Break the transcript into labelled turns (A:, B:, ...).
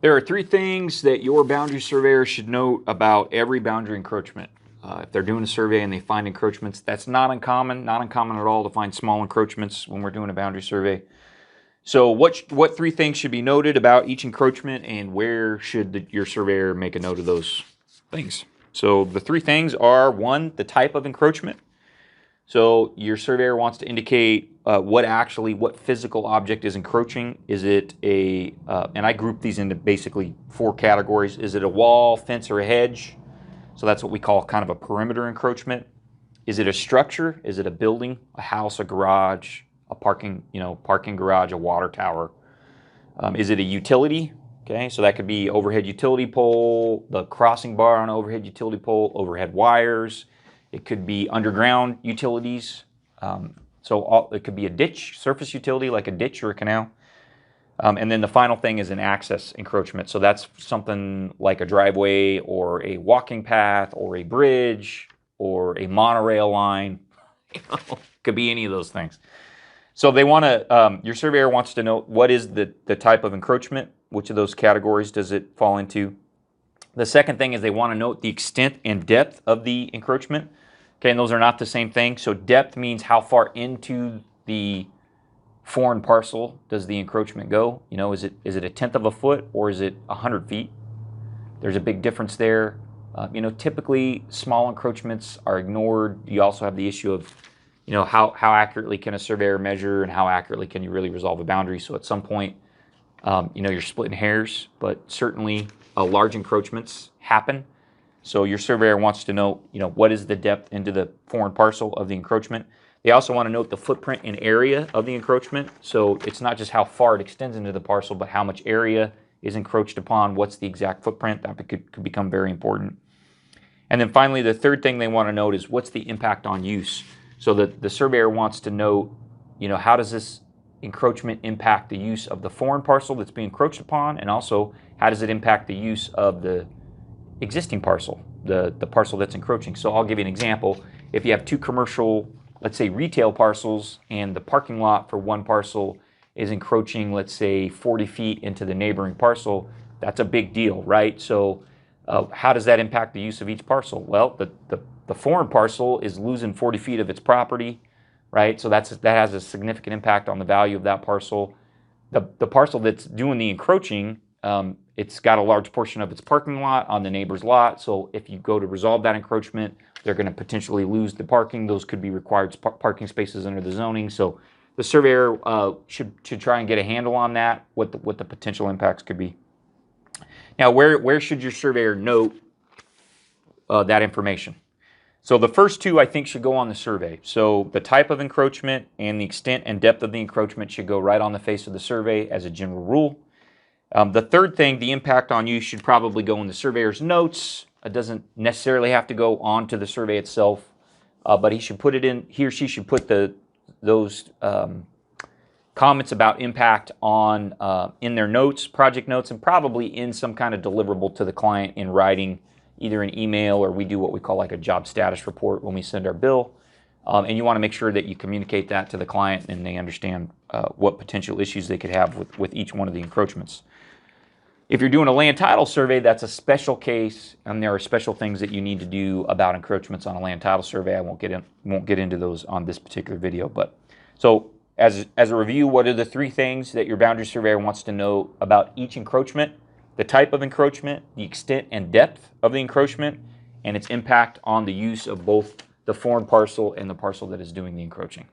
A: There are three things that your boundary surveyor should note about every boundary encroachment. If they're doing a survey and they find encroachments, that's not uncommon at all to find small encroachments when we're doing a boundary survey. So what three things should be noted about each encroachment, and where should your surveyor make a note of those things? So the three things are: one, the type of encroachment. So your surveyor wants to indicate what physical object is encroaching. Is it and I group these into basically four categories. Is it a wall, fence, or a hedge? So that's what we call kind of a perimeter encroachment. Is it a structure? Is it a building, a house, a garage, a parking garage, a water tower? Is it a utility? Okay, so that could be overhead utility pole, the crossing bar on overhead utility pole, overhead wires. It could be underground utilities. It could be a ditch, surface utility like a ditch or a canal. And then the final thing is an access encroachment. So that's something like a driveway or a walking path or a bridge or a monorail line. Could be any of those things. So they want to. Your surveyor wants to know what is the type of encroachment. Which of those categories does it fall into? The second thing is they want to note the extent and depth of the encroachment. Okay, and those are not the same thing. So depth means how far into the foreign parcel does the encroachment go? Is it a tenth of a foot or is it 100 feet? There's a big difference there. Typically small encroachments are ignored. You also have the issue of, how accurately can a surveyor measure and how accurately can you really resolve a boundary? So at some point, you're splitting hairs, but certainly large encroachments happen. So your surveyor wants to know, what is the depth into the foreign parcel of the encroachment. They also want to note the footprint and area of the encroachment. So it's not just how far it extends into the parcel, but how much area is encroached upon. What's the exact footprint? That could become very important. And then finally, the third thing they want to note is what's the impact on use. So the surveyor wants to note, how does this encroachment impact the use of the foreign parcel that's being encroached upon, and also how does it impact the use of the existing parcel, the parcel that's encroaching. So I'll give you an example. If you have two commercial, let's say retail parcels, and the parking lot for one parcel is encroaching, let's say 40 feet into the neighboring parcel, that's a big deal, right? So how does that impact the use of each parcel? Well, the foreign parcel is losing 40 feet of its property, right? So that has a significant impact on the value of that parcel. The parcel that's doing the encroaching, it's got a large portion of its parking lot on the neighbor's lot. So if you go to resolve that encroachment, they're going to potentially lose the parking. Those could be required parking spaces under the zoning. So the surveyor should try and get a handle on that, what the potential impacts could be. Now, where should your surveyor note that information? So the first two, I think, should go on the survey. So the type of encroachment and the extent and depth of the encroachment should go right on the face of the survey as a general rule. The third thing, the impact on use, should probably go in the surveyor's notes. It doesn't necessarily have to go onto the survey itself, but he or she should put those comments about impact on in their notes, project notes, and probably in some kind of deliverable to the client in writing, either an email, or we do what we call like a job status report when we send our bill. And you want to make sure that you communicate that to the client and they understand what potential issues they could have with each one of the encroachments. If you're doing a land title survey, that's a special case, and there are special things that you need to do about encroachments on a land title survey. I won't get into those on this particular video. But so as a review, what are the three things that your boundary surveyor wants to know about each encroachment? The type of encroachment, the extent and depth of the encroachment, and its impact on the use of both the foreign parcel and the parcel that is doing the encroaching.